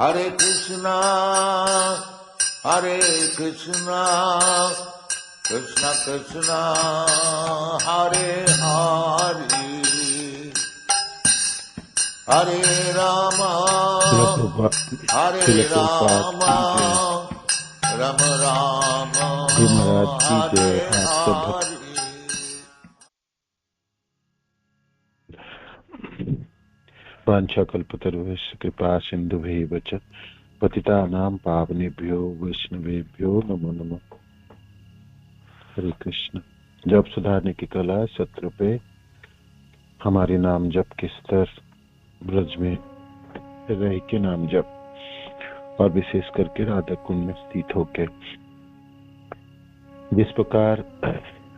हरे कृष्णा कृष्णा कृष्णा हरे हरे हरे राम शिल प्रभुपाद की जय। राम राम जी महाराज की जय। हरे आप सब हरे। वाञ्छाकल्पतरुभ्यश्च कृपा सिन्धुभ्यैव च पतितानां पावनेभ्यो वैष्णवेभ्यो नमो नमः। हरे कृष्ण। जप सुधारने की कला सत्र पे हमारे नाम जप के स्तर ब्रज में रह के नाम जप और विशेष करके राधा कुंड में स्थित होकर जिस प्रकार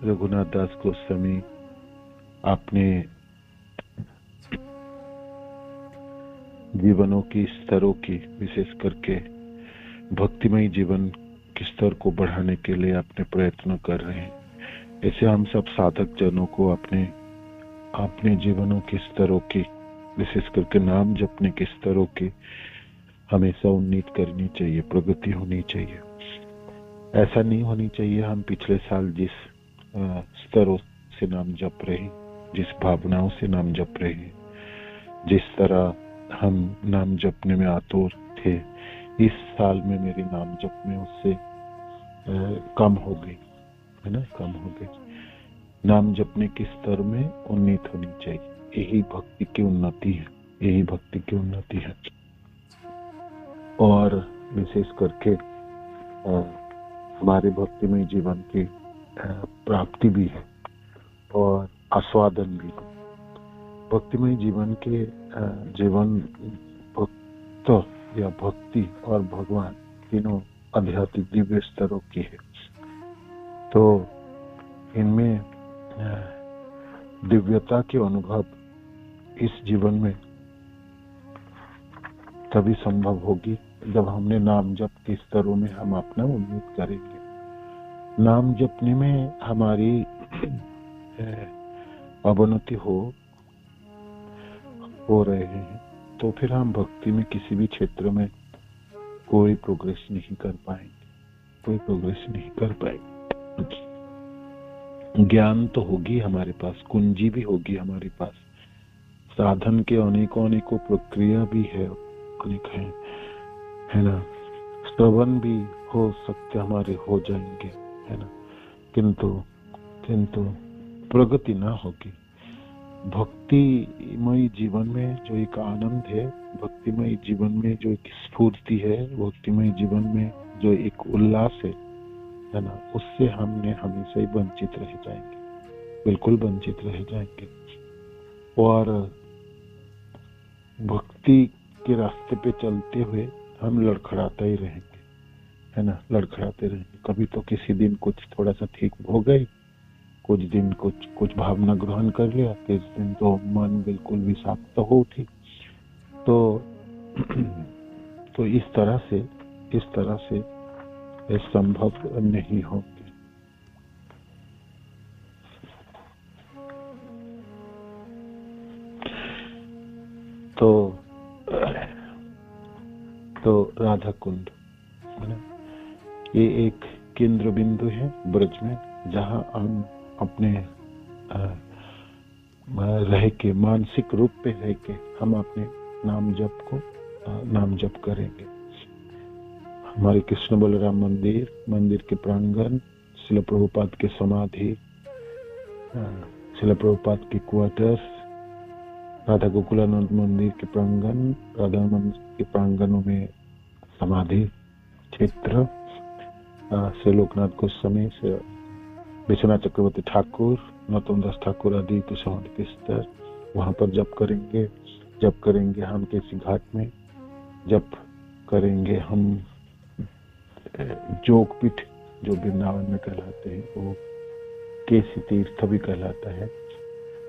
रघुनाथ दास गोस्वामी अपने जीवनों की स्तरों की विशेष करके भक्तिमय जीवन के स्तर को बढ़ाने के लिए अपने प्रयत्न कर रहे हैं, ऐसे हम सब साधक जनों को अपने जीवनों के स्तरों की विशेष करके नाम जपने के स्तरों की हमेशा उन्नति करनी चाहिए, प्रगति होनी चाहिए। ऐसा नहीं होनी चाहिए हम पिछले साल जिस स्तरों से नाम जप रहे, जिस भावनाओं से नाम जप रहे, जिस तरह हम नाम जपने में आतुर थे, इस साल में मेरी नाम जप में उससे कम हो गई है ना, कम हो गई। नाम जपने के स्तर में उन्नति होनी चाहिए। यही भक्ति की उन्नति है, यही भक्ति की उन्नति है। और विशेष करके हमारे भक्तिमय जीवन की प्राप्ति भी है और आस्वादन भी है। भक्तिमय जीवन के जीवन भक्त या भक्ति और भगवान तीनों आध्यात्मिक दिव्य स्तरों की है। तो इनमें दिव्यता के अनुभव इस जीवन में तभी संभव होगी जब हमने नाम जप के स्तरों में हम अपना उन्नति करेंगे। नाम जपने में हमारी अवनति हो रहे हैं तो फिर हम भक्ति में किसी भी क्षेत्र में कोई प्रोग्रेस नहीं कर पाएंगे, कोई प्रोग्रेस नहीं कर पाएंगे। ज्ञान तो होगी हमारे पास, कुंजी भी होगी हमारे पास, साधन के अनेकों प्रक्रिया भी है, अनेक है ना, श्रवण भी हो सकते हमारे हो जाएंगे है ना, किंतु प्रगति ना होगी। भक्तिमय जीवन में जो एक आनंद है, भक्तिमय जीवन में जो एक स्फूर्ति है, भक्तिमय जीवन में जो एक उल्लास है ना, उससे हमने हमेशा ही वंचित रह जाएंगे, बिल्कुल वंचित रह जाएंगे। और भक्ति के रास्ते पे चलते हुए हम लड़खड़ाते ही रहेंगे है ना, लड़खड़ाते रहेंगे। कभी तो किसी दिन कुछ थोड़ा सा ठीक हो गई, कुछ दिन कुछ भावना ग्रहण कर लिया, किस दिन तो मन बिल्कुल विषाक्त हो उठी। तो इस तरह से संभव नहीं होंगे। तो राधा कुंड ये एक केंद्र बिंदु है ब्रज में, जहां हम अपने रह के मानसिक रूप पे रह के हम अपने नाम जप करेंगे। हमारे कृष्ण बलराम मंदिर के प्रांगण, श्रील प्रभुपाद के समाधि, श्रील प्रभुपाद के क्वार्टर्स, राधा गोकुलानंद मंदिर के प्रांगण, राधा मंदिर के प्रांगणों में समाधि क्षेत्र, श्री लोकनाथ गोस्वामी, विश्वनाथ चक्रवर्ती ठाकुर, नरोत्तम दास ठाकुर आदि के समाधि के स्तर, वहां पर जप करेंगे हम किसी घाट में, जप करेंगे हम जोगपीठ जो वृंदावन में कहलाते हैं, वो केसी तीर्थ भी कहलाता है,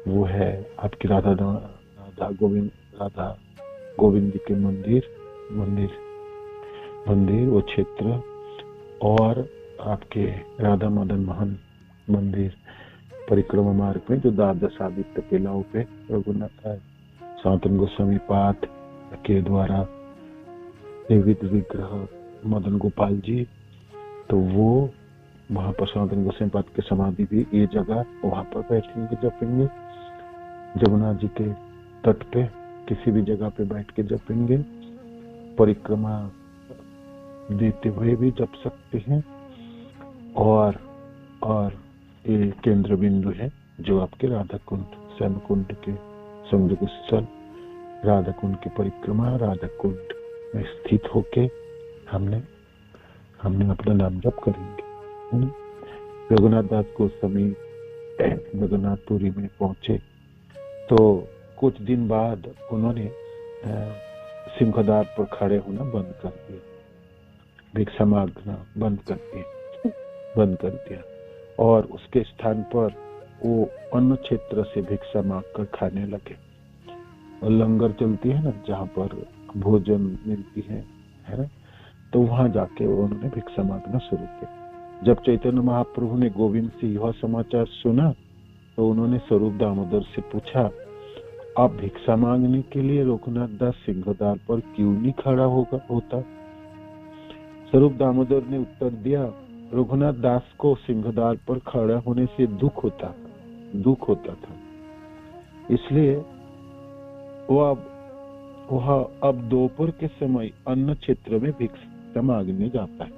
वो है आपकी राधा गोविंद जी के मंदिर वो क्षेत्र, और आपके राधा मदन मोहन मंदिर परिक्रमा मार्ग में जो द्वादश आदित्य किलाओं पे रघुनाथ सनातन गोस्वामी पाद के द्वारा त्रिविध विग्रह मदन गोपाल जी, तो वो वहां पर सनातन गोस्वामी पाद की समाधि भी ये जगह, वहां पर बैठेंगे, जपेंगे। जमुना जी के तट पे किसी भी जगह पे बैठ के जपेंगे। परिक्रमा देते हुए भी जप सकते हैं। और ये केंद्र बिंदु है जो आपके राधा कुंड, श्याम कुंड के संयोग स्थल, राधा कुंड की परिक्रमा, राधा कुंड में स्थित होके हमने अपना नाम जप करेंगे। रघुनाथ दास गोस्वामी जगन्नाथपुरी में पहुंचे तो कुछ दिन बाद उन्होंने सिंहद्वार पर खड़े होना बंद कर दिया, भिक्षा मांगना बंद कर दिया और उसके स्थान पर वो अन्न क्षेत्र से भिक्षा मांग कर खाने लगे। और लंगर चलती है ना, जहाँ पर भोजन मिलती है ना, तो वहां जाके उन्होंने भिक्षा मांगना शुरू किया। जब चैतन्य महाप्रभु ने गोविंद से यह समाचार सुना तो उन्होंने स्वरूप दामोदर से पूछा, आप भिक्षा मांगने के लिए रघुनाथ दास सिंहद्वार पर क्यों नहीं खड़ा होता? स्वरूप दामोदर ने उत्तर दिया, रघुनाथ दास को सिंहद्वार पर खड़ा होने से दुख होता था, इसलिए वह अब दोपहर के समय अन्न क्षेत्र में भिक्षा मांगने जाता है।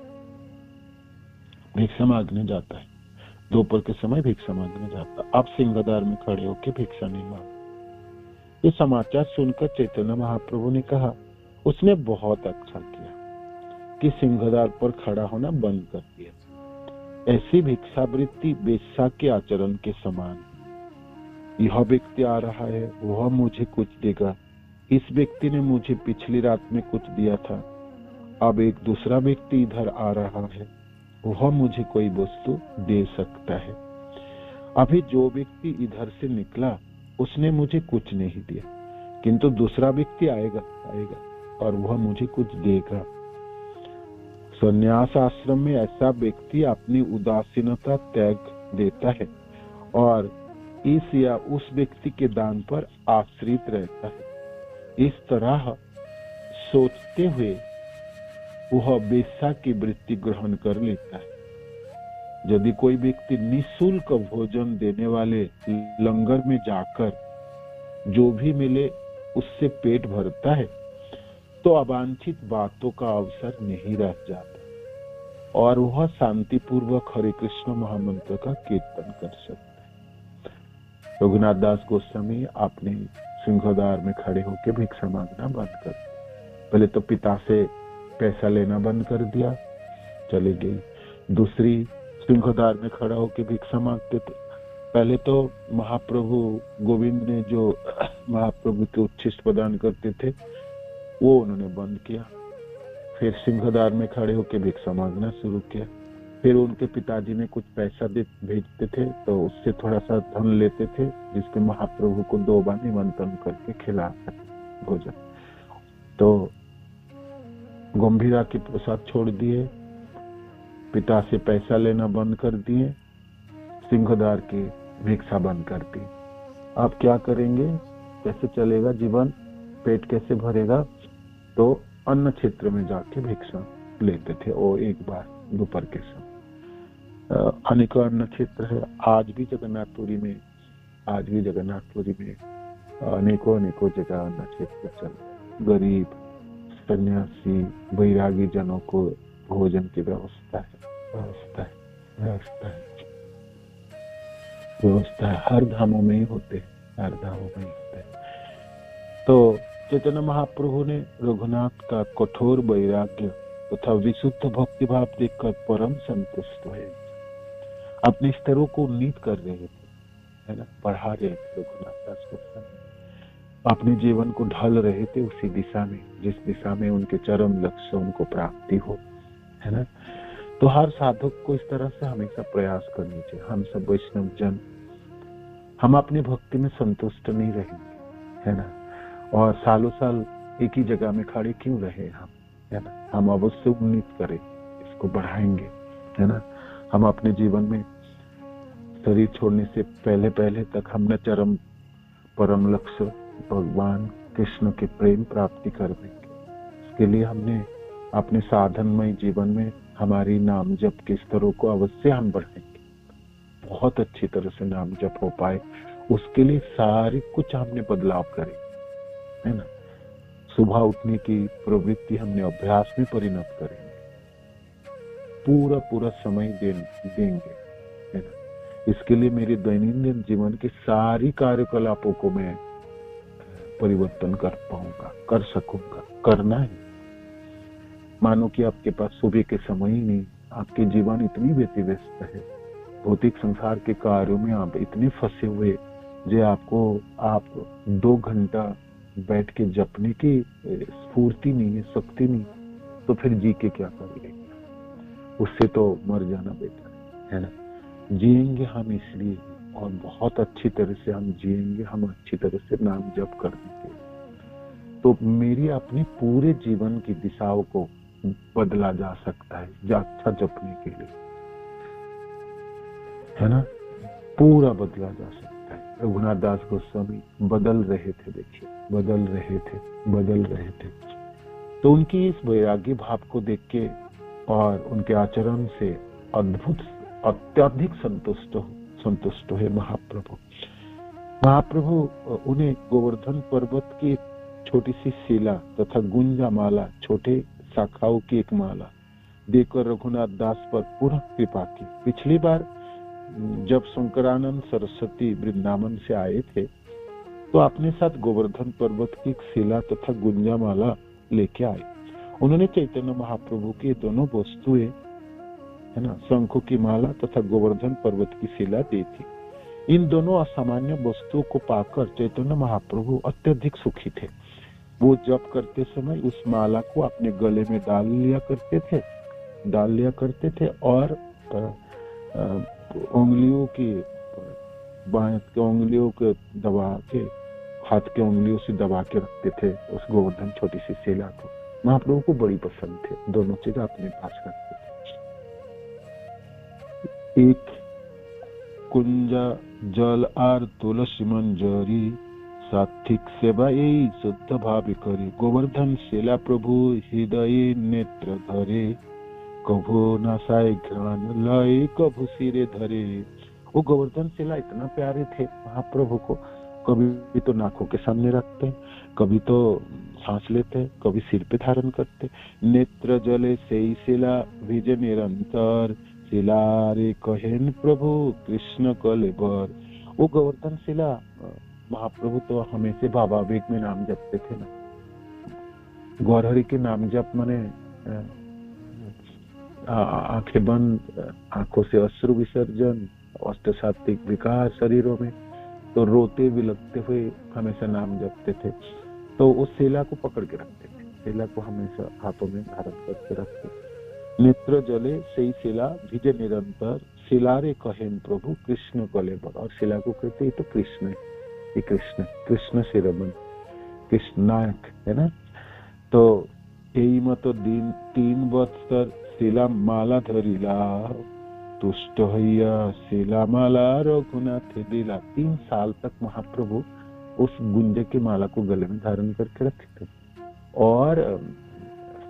दोपहर के समय भिक्षा मांगने जाता। अब सिंहद्वार में खड़े होकर भिक्षा नहीं मांग। ये समाचार सुनकर चैतन्य महाप्रभु ने कहा, उसने बहुत अच्छा किया कि सिंहद्वार पर खड़ा होना बंद कर दिया। ऐसी भिक्षावृत्ति वेश्या के आचरण के समान। यह व्यक्ति आ रहा है, वह मुझे कुछ देगा। इस व्यक्ति ने मुझे पिछली रात में कुछ दिया था, अब एक दूसरा व्यक्ति इधर आ रहा है, वह मुझे कोई वस्तु दे सकता है। अभी जो व्यक्ति इधर से निकला उसने मुझे कुछ नहीं दिया, किंतु दूसरा व्यक्ति आएगा और वह मुझे कुछ देगा। संन्यास आश्रम में ऐसा व्यक्ति अपनी उदासीनता त्याग देता है और इस या उस व्यक्ति के दान पर आश्रित रहता है। इस तरह सोचते हुए वह वेश्या की वृत्ति ग्रहण कर लेता है। यदि कोई व्यक्ति निःशुल्क भोजन देने वाले लंगर में जाकर जो भी मिले उससे पेट भरता है तो अवांछित बातों का अवसर नहीं रह जाता और वह शांतिपूर्वक हरे कृष्ण महामंत्र का कीर्तन कर सकता है। रघुनाथ दास गोस्वामी आपने सिंहद्वार में खड़े होकर भिक्षा मांगना बंद कर दिया। पहले तो पिता से पैसा लेना बंद कर दिया, चले गई। दूसरी, सिंहद्वार में खड़ा होकर भिक्षा मांगते थे। पहले तो महाप्रभु गोविंद ने जो महाप्रभु के उच्छिष्ट प्रदान करते थे वो उन्होंने बंद किया। फिर सिंहद्वार में खड़े होकर भिक्षा मांगना शुरू किया। फिर उनके पिताजी ने कुछ पैसा भेजते थे तो उससे थोड़ा सा धन लेते थे, जिसके महाप्रभु को 2 बार निमंत्रण करके खिलाते भोजन। तो गंभीरा के प्रसाद छोड़ दिए, पिता से पैसा लेना बंद कर दिए, सिंहद्वार की भिक्षा बंद कर दी। आप क्या करेंगे? कैसे चलेगा जीवन? पेट कैसे भरेगा? तो अन्न क्षेत्र में जाके भिक्षा लेते थे। वो एक बार दोपहर के समय अनेकों अन्न क्षेत्र है। आज भी जगन्नाथपुरी में अनेकों जगह अन्न क्षेत्र चल। गरीब, सन्यासी, वैरागी जनों को भोजन की व्यवस्था है। हर धामों में ही होते हैं। तो चैतन्य महाप्रभु ने रघुनाथ का कठोर वैराग्य तथा विशुद्ध भक्ति भाव देखकर परम संतुष्ट हुए। अपने स्तरों को उन्नीत कर रहे थे, है ना, बढ़ा रहे थे। रघुनाथ दास गोस्वामी अपने जीवन को ढल रहे थे उसी दिशा में जिस दिशा में उनके चरम लक्ष्य उनको प्राप्ति हो, है ना। तो हर साधक को इस तरह से हमेशा प्रयास करनी चाहिए। हम सब वैष्णव जन, हम अपनी भक्ति में संतुष्ट नहीं रहेंगे, है ना, और सालों साल एक ही जगह में खड़े क्यों रहे हम, है ना। हम अवश्य उन्नीत करें, इसको बढ़ाएंगे, है ना। हम अपने जीवन में शरीर छोड़ने से पहले तक हमने चरम परम लक्ष्य भगवान कृष्ण के प्रेम प्राप्ति कर देंगे। इसके लिए हमने अपने साधनमय जीवन में हमारी नाम जप के स्तरों को अवश्य हम बढ़ाएंगे, बहुत अच्छी तरह से नाम जप हो पाए, उसके लिए सारी कुछ हमने बदलाव करे, है ना। सुबह उठने की प्रवृत्ति हमने अभ्यास में परिणत करेंगे, पूरा समय देंगे, है ना। इसके लिए मेरे दैनंदिन जीवन के सारी कार्यकलापों को मैं परिवर्तन कर पाऊंगा, कर सकूंगा, करना है। मानो कि आपके पास सुबह के समय ही नहीं, आपके जीवन इतनी व्यस्त है, भौतिक संसार के कार्यों में आप इतने फंसे हुए जो आप 2 घंटा बैठ के जपने की स्फूर्ति नहीं है, शक्ति नहीं, तो फिर जी के क्या कर लेंगे? उससे तो मर जाना बेहतर है ना। जिएंगे हम इसलिए, और बहुत अच्छी तरह से हम जिएंगे, हम अच्छी तरह से नाम जप करने के लिए। तो मेरी अपनी पूरे जीवन की दिशाओं को बदला जा सकता है अच्छा जपने के लिए, है ना, पूरा बदला जा सकता है। रघुनाथ दास गोस्वामी बदल रहे थे, देखिए बदल रहे थे। तो उनकी इस वैराग्य भाव को देख के और उनके आचरण से अत्यधिक संतुष्ट है महाप्रभु। उन्हें गोवर्धन पर्वत की छोटी सी शिला तथा गुंजा माला, छोटे शाखाओं की एक माला देकर रघुनाथ दास पर पूर्ण कृपा की। पिछली बार जब शंकरानंद सरस्वती वृंदावन से आए थे तो अपने साथ गोवर्धन पर्वत की एक शिला तथा गुंजा माला लेके आए। उन्होंने चैतन्य महाप्रभु की दोनों वस्तुएं, है ना, शंखों की माला तथा गोवर्धन पर्वत की शिला दी थी। इन दोनों असामान्य वस्तुओं को पाकर चैतन्य महाप्रभु अत्यधिक सुखी थे। वो जप करते समय उस माला को अपने गले में डाल लिया करते थे और उंगलियों की बाएं उंगलियों को दबा के, हाथ के उंगलियों से दबा के रखते थे उस गोवर्धन छोटी सी शिला को। महाप्रभु को बड़ी पसंद थे, दोनों चीज अपने पास रखते थे। एक कुंजा जल आर तुलसी मंजरी, सात्विक सेवा यही शुद्ध भाव करी। गोवर्धन शिला प्रभु हृदय नेत्र धरे, कभू नासाय घ्राण लय कभू सिरे धरे। वो गोवर्धन शिला इतना प्यारे थे महाप्रभु को, कभी तो नाकों के सामने रखते, कभी तो सांस लेते, कभी सिर पे धारण करते। नेत्र जले से शिला विज निरंतर, शिला रे कहेन प्रभु कृष्ण कलेबर। वो गोवर्धन शिला महाप्रभु तो हमेशा भावावेग में नाम जपते थे ना। गौरहरि के नाम जप माने आंखें बंद, आंखों से अश्रु विसर्जन, अष्ट सात्विक विकार शरीरों में, तो रोते विलखते हुए हमेशा नाम जपते थे। तो उस शिला को पकड़ के रखते थे, शिला को हमेशा हाथों में धारण करके रखते। नेत्र जले से शिला भिजे निरंतर, शिला रे कहेन प्रभु कृष्ण कलेबर। और शिला को कहते तो कृष्ण है, ये कृष्ण शिरोमणि, कृष्ण नायक है ना। तो यही मत दिन 3 वत्सर शिला माला धरिला, तुष्ट हैया शिला माला रघुनाथ दिला। 3 साल तक महाप्रभु उस गुंजे की माला को गले में धारण करके रखते थे और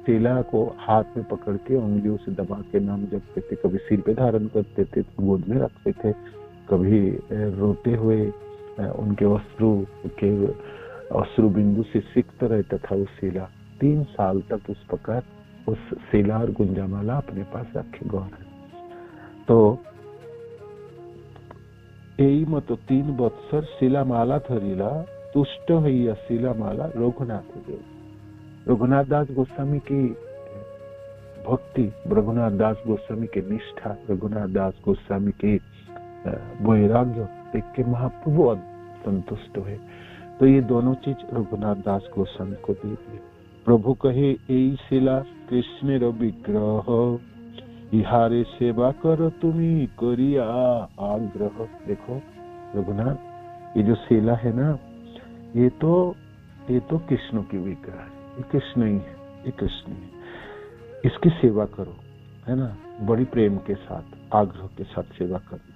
शिला को हाथ में पकड़ के उंगलियों से दबा के नाम जपते थे। कभी सिर पे धारण करते थे, गोद में रखते थे, कभी रोते हुए उनके अश्रु बिंदु से सिक्त रहता था उस शिला। 3 साल तक उस प्रकार उस शिला और गुंजामाला अपने पास रखे गौर है। तो यही मत 3 वत्सर शिला माला धरिला, तुष्ट हैया शिला माला रघुनाथ देव। रघुनाथ दास गोस्वामी की भक्ति, रघुनाथ दास गोस्वामी की निष्ठा, रघुनाथ दास गोस्वामी की वैराग्य देख के महाप्रभु संतुष्ट हुए। तो ये दोनों चीज रघुनाथ दास गोस्वामी को दे दिए। प्रभु कहे यही शिला कृष्ण विग्रह, इहारे सेवा करो तुम्ही करिया आग्रह। देखो रघुनाथ, ये जो शिला है ना, ये तो कृष्ण की विग्रह है, ये कृष्ण ही है, ये कृष्ण ही है। इसकी सेवा करो, है ना, बड़ी प्रेम के साथ, आग्रह के साथ सेवा करो।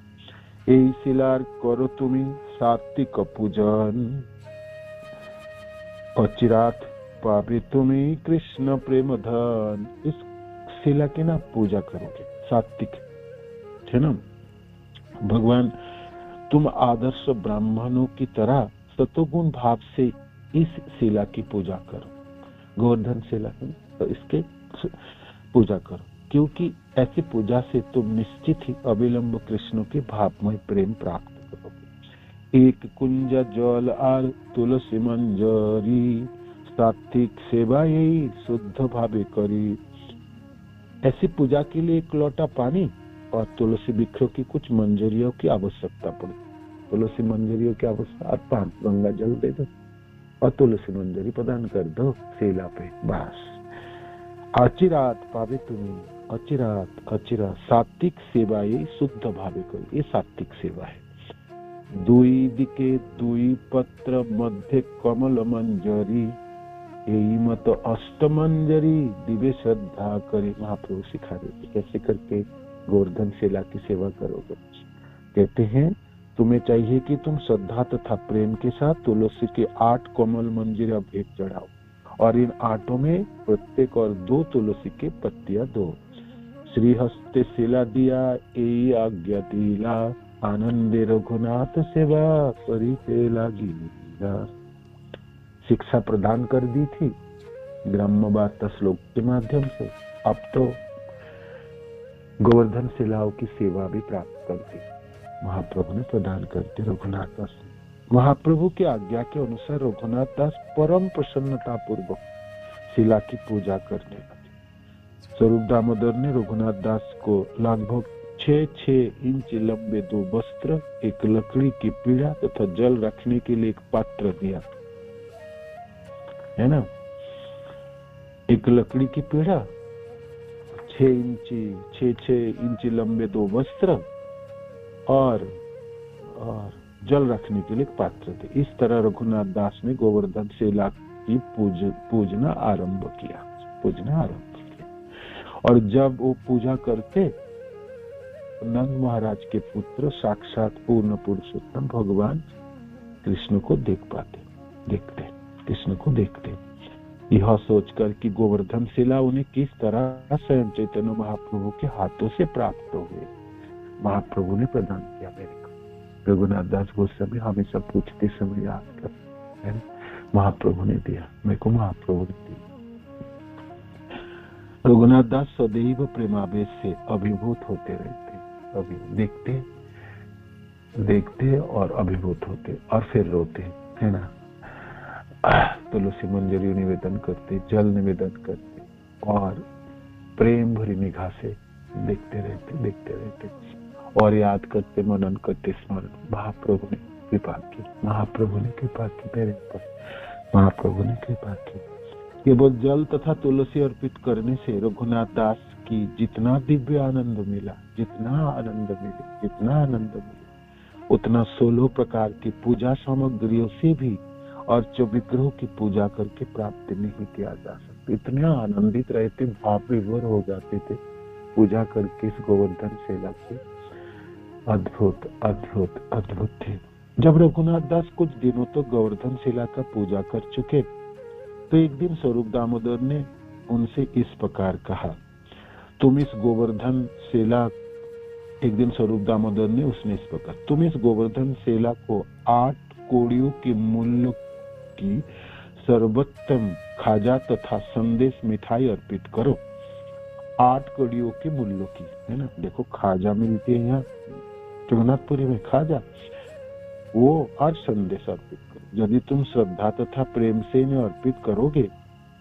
यही शिला करो तुम्ही सात्विक पूजन, अचिरात पावे तुम्हें कृष्ण प्रेम धन। इस शिला की ना पूजा करोगे, सात्विक है ना। भगवान तुम आदर्श ब्राह्मणों की तरह सतोगुण भाव से इस शिला की पूजा करो, गोवर्धन शिला है, तो इसके पूजा करो, क्योंकि ऐसी पूजा से तुम निश्चित ही अविलंब कृष्ण के भावमय प्रेम प्राप्त करोगे। एक कुंज जल आर तुलसी मंजरी, सात्विक सेवा यही शुद्ध भावे करी। ऐसी पूजा के लिए एक लोटा पानी और तुलसी वृक्षों की कुछ मंजरियों की आवश्यकता पड़ी। तुलसी मंजरियों की आवश्यकता, 5 गंगा जल दे दो और तुलसी मंजरी प्रदान कर दो शिला पे, बस। अचिरात पावे तुम्हें, अचिरात अचिरात सात्विक सेवा ये शुद्ध भावे करो, ये सात्विक सेवा है। दुई दिके दुई पत्र मध्य कमल मंजरी, यही मत अष्टमंजरी दिव्य श्रद्धा करे। महाप्रभु सिखा देते कैसे करके गोवर्धन शिला की सेवा करोगे। कहते हैं तुम्हें चाहिए कि तुम श्रद्धा तथा प्रेम के साथ तुलसी के 8 कोमल मंजरी भेंट चढ़ाओ और इन 8 में प्रत्येक और 2 तुलसी के पत्तियां दो। श्री हस्ते शिला दिया ए आज्ञा दिला, आनंदे रघुनाथ सेवा करी ते लागी। शिक्षा प्रदान कर दी थी ग्राम्य वार्ता श्लोक के माध्यम से, अब तो गोवर्धन शिलाओं की सेवा भी प्राप्त करती महाप्रभु ने प्रदान करते रघुनाथ दास। महाप्रभु की आज्ञा के अनुसार रघुनाथ दास परम प्रसन्नता पूर्वक शिला की पूजा करने लगे। स्वरूप दामोदर ने रघुनाथ दास को लगभग 6-6 इंच लंबे 2 वस्त्र, एक लकड़ी की पीढ़ा तथा जल रखने के लिए एक पात्र दिया, है ना। एक लकड़ी की पीढ़ा, 6 इंच लंबे 2 वस्त्र और जल रखने के लिए एक पात्र थे। इस तरह रघुनाथ दास ने गोवर्धन शिला की पूजना आरंभ किया। और जब वो पूजा करते, नंद महाराज के पुत्र साक्षात पूर्ण पुरुषोत्तम भगवान कृष्ण को देखते यह सोचकर कि गोवर्धन शिला उन्हें किस तरह स्वयं चैतन्य महाप्रभु के हाथों से प्राप्त हुए, महाप्रभु ने प्रदान किया मेरे को। रघुनाथ दास गोस्वामी हमेशा पूछते समय याद कर, महाप्रभु ने दिया मेरे को, महाप्रभु ने दिया। रघुनाथ दास सदैव प्रेमावेश से अभिभूत होते रहते, अभी देखते और अभिभूत होते और फिर रोते, है ना। तुलसी मंजरी निवेदन करते, जल निवेदन करते और प्रेम भरी निगाह से देखते रहते और याद करते, मनन करते, स्मरण। महाप्रभु ने कृपा की मेरे पर, महाप्रभु ने कृपा की। केवल जल तथा तुलसी अर्पित करने से रघुनाथ दास की जितना दिव्य आनंद मिला, जितना आनंद मिले उतना 16 प्रकार की पूजा सामग्रियों से भी और 24 विग्रहों की पूजा करके प्राप्त नहीं किया जा सकता। इतने आनंदित रहते, भाव विभोर हो जाते थे पूजा करके इस गोवर्धन शिला की। अद्भुत थे। जब रघुनाथ दास कुछ दिनों तो गोवर्धन शिला का पूजा कर चुके, तो एक दिन स्वरूप दामोदर ने उनसे इस प्रकार कहा, तुम इस गोवर्धन शिला को 8 कोड़ियों के मूल्य की सर्वोत्तम खाजा तथा संदेश मिठाई अर्पित करो। 8 कड़ियों के मूल्य की, है ना। देखो खाजा मिलती है यहाँ जगन्नाथपुरी में, खाजा वो और संदेश अर्पित करो। यदि तुम श्रद्धा तथा प्रेम से इन्हें अर्पित करोगे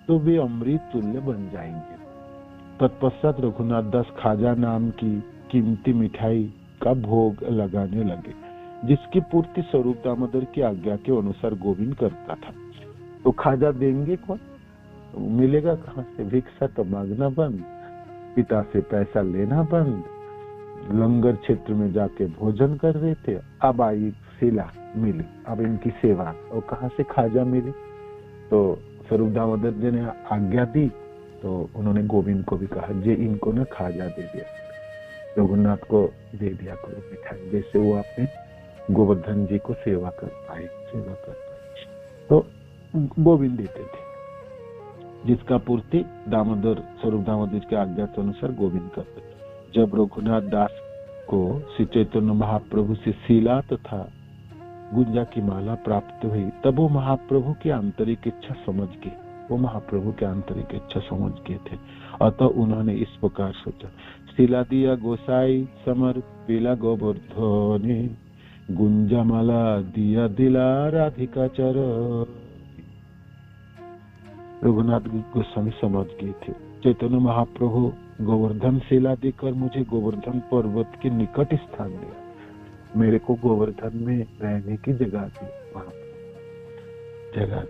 तो वे अमृत तुल्य बन जाएंगे। तत्पश्चात रघुनाथ दास खाजा नाम की कीमती मिठाई का भोग लगाने लगे, जिसकी पूर्ति स्वरूप दामोदर की आज्ञा के अनुसार गोविंद करता था। तो खाजा देंगे कौन, मिलेगा कहाँ से? भिक्षा तो मांगना बंद, पिता से पैसा लेना बंद, लंगर क्षेत्र में जाके भोजन कर रहे थे। अब आई शिला मिली, अब इनकी सेवा, और कहाँ से खाजा मिली? तो स्वरूप दामोदर जी ने आज्ञा दी, तो उन्होंने गोविंद को भी कहा जे इनको ना खाजा दे दिया, रघुनाथ को दे दिया करो मिठाई, जैसे वो अपने गोवर्धन जी को सेवा कर पाए। तो गोविंद देते थे। जिसका पूर्ति दामोदर स्वरूप दामोदर के आज्ञा के अनुसार गोविंद करते। जब रघुनाथ दास को श्री चैतन्य महाप्रभु से शीला तथा गुंजा की माला प्राप्त हुई, तब वो महाप्रभु की आंतरिक इच्छा समझ गए। वो महाप्रभु की आंतरिक इच्छा समझ गए थे। अतः उन्होंने इस प्रकार सोचा, शीला दिया गोसाई समर पीला गोवर्धने, गुंजा माला दिया दिला राधिका चर। रघुनाथ गोस्वामी समझ गए थे, चैतन्य महाप्रभु गोवर्धन शिला देकर मुझे गोवर्धन पर्वत के निकट स्थान दिया, मेरे को गोवर्धन में रहने की जगह दी, जगह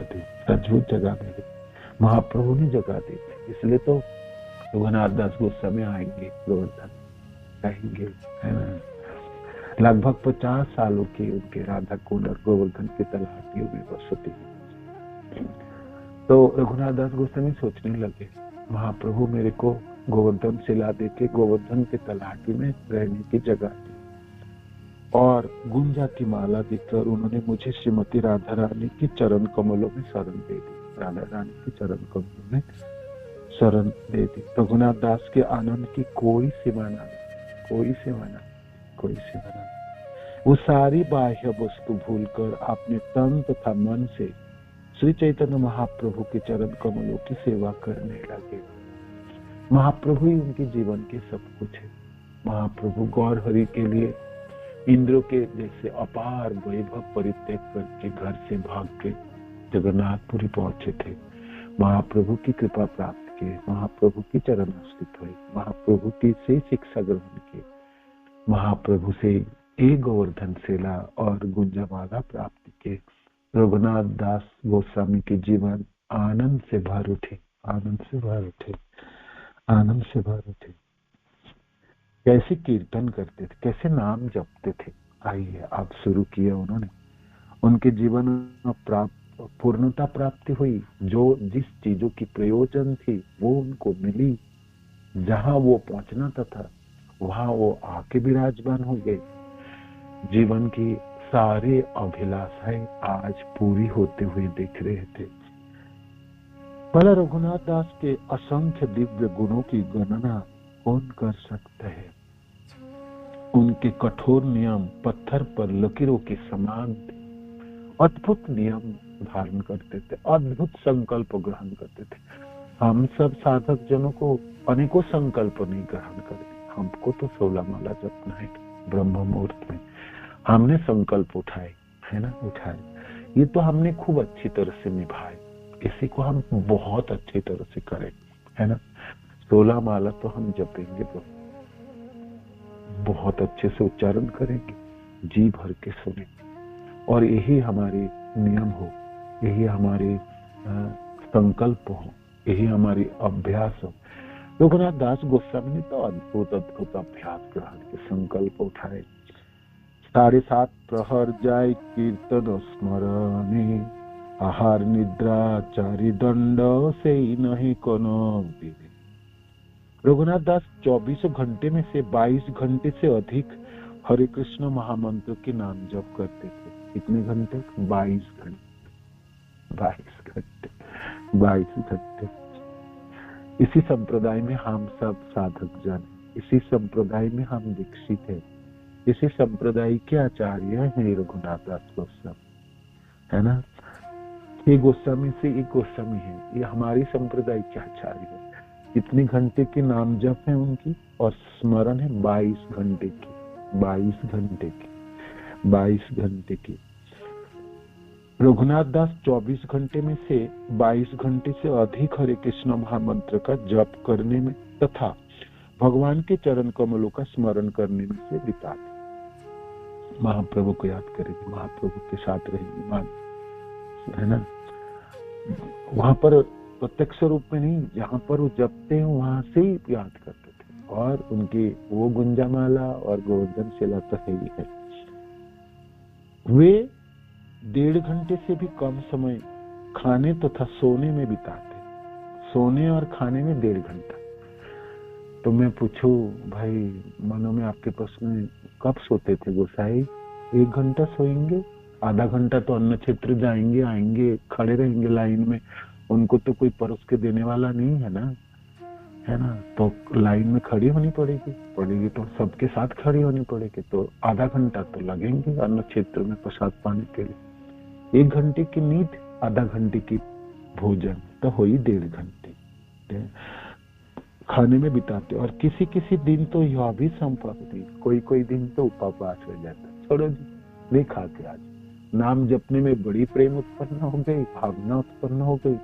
दी, सचमुच जगह दी, महाप्रभु ने जगह दी थी। इसलिए तो रघुनाथ दास गोस्वामी आएंगे गोवर्धन, कहेंगे, है ना। लगभग 50 सालों के उनके राधा कुंड और गोवर्धन की तलहटियों में बसती। तो रघुनाथ दास गोस्वामी सोचने लगे, महाप्रभु मेरे को गोवर्धन शिला देके गोवर्धन के तलहटी में रहने की जगह दी और गुंजा की माला देकर उन्होंने मुझे श्रीमती राधा रानी की चरण कमलों में शरण दे दी। राधा रानी की चरण कमलों में शरण दे दी। रघुनाथ दास के आनंद की कोई सीमा न, कोई सीमा न, कोई सीमा न। वो सारी बाह्य वस्तु भूलकर अपने तन तथा मन से श्री चैतन्य महाप्रभु के चरण कमलों की सेवा करने लगे। महाप्रभु ही उनके जीवन के सब कुछ है। महाप्रभु गौर हरि के लिए इंद्रों के जैसे अपार वैभव परित्याग करके घर से भाग के जगन्नाथपुरी पहुंचे थे। महाप्रभु की कृपा प्राप्त की, महाप्रभु की चरण स्थित हुई, महाप्रभु की से शिक्षा ग्रहण की, महाप्रभु से एक गोवर्धन शिला और गुंजामाला प्राप्त की। रघुनाथ दास गोस्वामी के जीवन आनंद से भर उठे, आनंद से भर उठे, आनंद से भर उठे। कैसे कीर्तन करते थे, कैसे नाम जपते थे। आइए आप शुरू किया उन्होंने। उनके जीवन में पूर्णता प्राप्ति हुई। जो जिस चीजों की प्रयोजन थी वो उनको मिली। जहां वो पहुंचना था वहां वो आके विराजमान हो गए। जीवन की सारे अभिलाषाएं आज पूरी होते हुए दिख रहे थे। भला रघुनाथ दास के असंख्य दिव्य गुणों की गणना कौन कर सकता है। उनके कठोर नियम पत्थर पर लकीरों के समान थे। अद्भुत नियम धारण करते थे, अद्भुत संकल्प ग्रहण करते थे। हम सब साधक जनों को अनेकों संकल्प नहीं ग्रहण करते। हमको तो 16 माला जपना है ब्रह्म मुहूर्त में। हमने संकल्प उठाए, है ना, उठाए। ये तो हमने खूब अच्छी तरह से निभाए। इसी को हम बहुत अच्छी तरह से करें, है ना। 16 माला तो हम जपेंगे, बहुत अच्छे से उच्चारण करेंगे, जी भर के सुनेंगे, और यही हमारी नियम हो, यही हमारी संकल्प हो, यही हमारी अभ्यास हो। रघुनाथ दास गोस्वामी ने तो अद्भुत अद्भुत अभ्यास ग्रहण के संकल्प उठाए। 7:30 प्रहर जाय कीर्तन स्मरणे, आहार निद्रा चारि दंड से नहीं कोनो विधि। रघुनाथ दास 24 घंटे में से 22 घंटे से अधिक हरे कृष्ण महामंत्र के नाम जप करते थे। कितने घंटे? 22 घंटे, 22 घंटे, 22 घंटे। इसी संप्रदाय में हम सब साधक जन, इसी संप्रदाय में हम दीक्षित हैं, इसी संप्रदाय के आचार्य हैं रघुनाथ दास गोस्वामी, है ना। ये गोस्वामी से एक गोस्वामी है, ये हमारी संप्रदाय के आचार्य है। कितने घंटे के नाम जप है उनकी, और स्मरण है 22 घंटे की, 22 घंटे की, 22 घंटे की। रघुनाथ दास 24 घंटे में से 22 घंटे से अधिक हरे कृष्ण महामंत्र का जप करने में तथा भगवान के चरण कमलों का स्मरण करने में से बिताते। महाप्रभु को याद करेंगे, महाप्रभु के साथ रहेंगे, है ना। वहां पर प्रत्यक्ष रूप में नहीं, जहां पर वो जपते हैं वहां से ही याद करते थे। और उनकी वो गुंजामाला और गोवर्धन शिला तो है ही है। वे 1.5 घंटे से भी कम समय खाने तथा सोने में बिताते। सोने और खाने में 1.5 घंटा। तो मैं पूछूं भाई, मनो में आपके प्रश्न, कब सोते थे गोसाई? 1 घंटा सोएंगे, आधा घंटा तो अन्न क्षेत्र जाएंगे, आएंगे, खड़े रहेंगे लाइन में, उनको तो कोई परोस के देने वाला नहीं है ना, है ना। तो लाइन में खड़ी होनी पड़ेगी तो सबके साथ खड़ी होनी पड़ेगी, तो आधा घंटा तो लगेंगे अन्न क्षेत्र में प्रसाद पाने के लिए। 1 घंटे की नींद, आधा घंटे की भोजन, तो हो ही 1.5 घंटे खाने में बिताते। और किसी किसी दिन तो यह भी संभव नहीं, कोई दिन तो उपवास हो जाता है, छोड़ो जी नहीं खाते। आज नाम जपने में बड़ी प्रेम उत्पन्न हो गई, भावना उत्पन्न हो गई,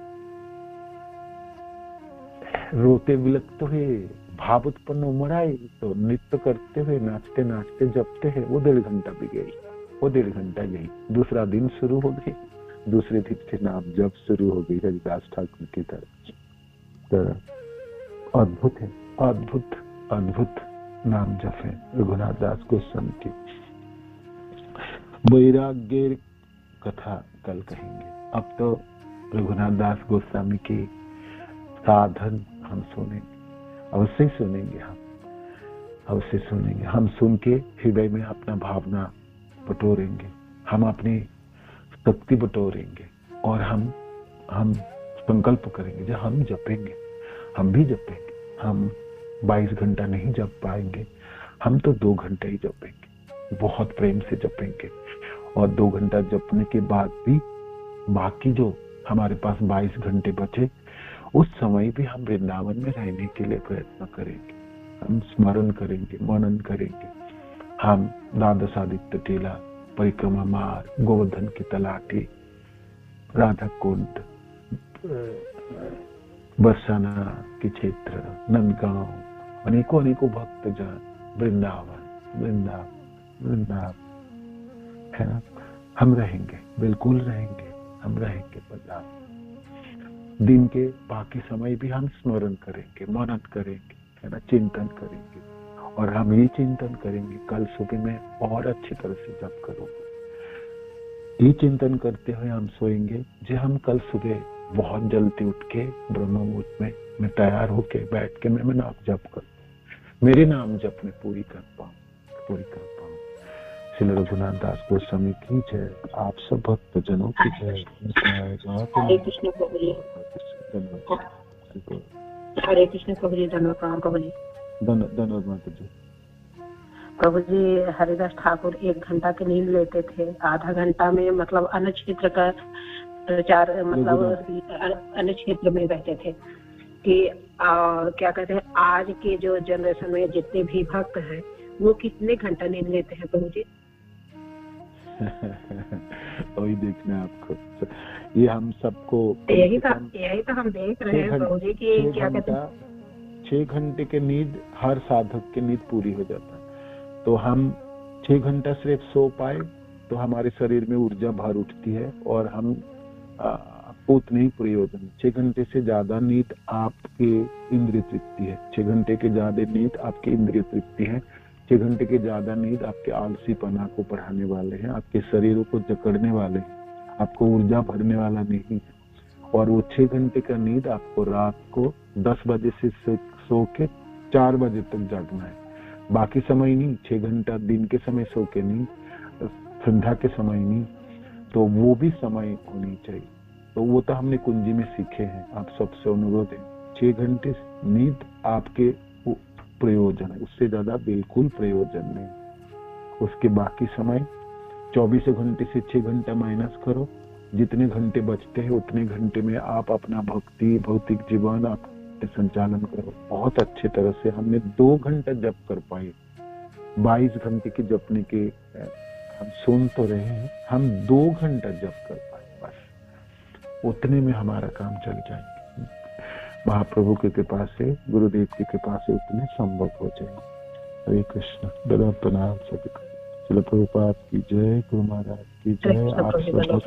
रोते विलखते हुए भाव उत्पन्न उमड़ आई, तो नृत्य करते हुए नाचते नाचते जपते हैं, वो 1.5 घंटा भी गई, वो 1.5 घंटा गई। दूसरा दिन शुरू हो गई, दूसरे दिन से नाम जप शुरू हो गई हरिदास ठाकुर की तरह। अद्भुत है, अद्भुत अद्भुत नाम जप है रघुनाथ दास गोस्वामी की। वैराग्य कथा कल कहेंगे। अब तो रघुनाथ दास गोस्वामी की साधन हम सुनेंगे, अवश्य सुनेंगे, हम अवश्य सुनेंगे। हम सुन के हृदय में अपना भावना बटोरेंगे, हम अपनी शक्ति बटोरेंगे, और हम संकल्प करेंगे जब हम जपेंगे, हम भी जपेंगे। हम 22 घंटा नहीं जप पाएंगे, हम तो 2 घंटे ही जपेंगे, बहुत प्रेम से जपेंगे। और 2 घंटा जपने के बाद भी बाकी जो हमारे पास 22 घंटे बचे, उस समय भी हम वृंदावन में रहने के लिए प्रयत्न करेंगे। हम स्मरण करेंगे, मनन करेंगे। हम द्वादश आदित्य टीला, परिक्रमा मार्ग, गोवर्धन की तलाटी, राधा कुंड, बरसाना के क्षेत्र, नंदगांव, अनेकों भक्तजन, वृंदावन है ना, हम रहेंगे, बिल्कुल रहेंगे, हम रहेंगे वृंदावन। दिन के बाकी समय भी हम स्मरण करेंगे, मनन करेंगे, है ना, चिंतन करेंगे। और हम ये चिंतन करेंगे कल सुबह में और अच्छी तरह से जप करूंगा। ये चिंतन करते हुए हम सोएंगे जो हम कल सुबह बहुत जल्दी उठ के ब्रह्म मुहूर्त में मैं तैयार होके बैठ के मैं नाम जप कर, मेरे नाम जप में पूरी कर पाऊं। श्री रघुनाथ दास गोस्वामी की जय, आप सब भक्त जनों की जय। हरे कृष्ण प्रभु जी, हरे कृष्ण प्रभु जी, धन्यवाद प्रभु जी, धन्यवाद माता जी। प्रभु जी हरिदास ठाकुर 1 घंटा की नींद लेते थे, आधा घंटा में मतलब अन्य क्षेत्र का प्रचार, मतलब अन्य क्षेत्र में रहते थे कि, और क्या कहते हैं, आज के जो जनरेशन में जितने भी भक्त हैं वो कितने घंटा नींद लेते हैं प्रभु जी? वही देखना है आपको, ये हम सबको यही तो हम देख रहे हैं प्रभु जी की क्या कहते हैं, 6 घंटे के नींद हर साधक की नींद पूरी हो जाता है। तो हम 6 घंटा सिर्फ सो पाए तो हमारे शरीर में ऊर्जा भर उठती है और हम उतने ही प्रयोजन। 6 घंटे से ज्यादा नींद आपकी इंद्रिय तृप्ति है, 6 घंटे के ज्यादा नींद आपकी इंद्रिय तृप्ति है, 6 घंटे के ज्यादा नींद आपके आलसीपना को बढ़ाने वाले हैं, आपके शरीरों को जकड़ने वाले हैं, आपको ऊर्जा भरने वाला नहीं। और वो 6 घंटे का नींद आपको रात को 10 बजे से सो के 4 बजे तक जागना है, बाकी समय नहीं। 6 घंटा दिन के समय सो के नहीं, संध्या के समय नहीं, तो वो भी समय होनी चाहिए। तो वो तो हमने कुंजी में सीखे हैं, आप सबसे अनुरोध है 6 घंटे नींद आपके प्रयोजन है, उससे ज्यादा बिल्कुल प्रयोजन नहीं। उसके बाकी समय 24 घंटे से 6 घंटा माइनस करो, जितने घंटे बचते हैं उतने घंटे में आप अपना भक्ति भौतिक जीवन आप संचालन करो बहुत अच्छे तरह से। हमने 2 घंटा जप कर पाए, 22 घंटे की जपने के हम सुन तो रहे हैं, हम 2 घंटा जप कर पाए, बस उतने में हमारा काम चल जाएगा। महाप्रभु की कृपा से, गुरुदेव की कृपा से उतने संभव हो जाएंगे। हरे कृष्ण। दया प्रणाम सभी को। श्रील प्रभुपाद की जय, गुरु महाराज की जय। आप सब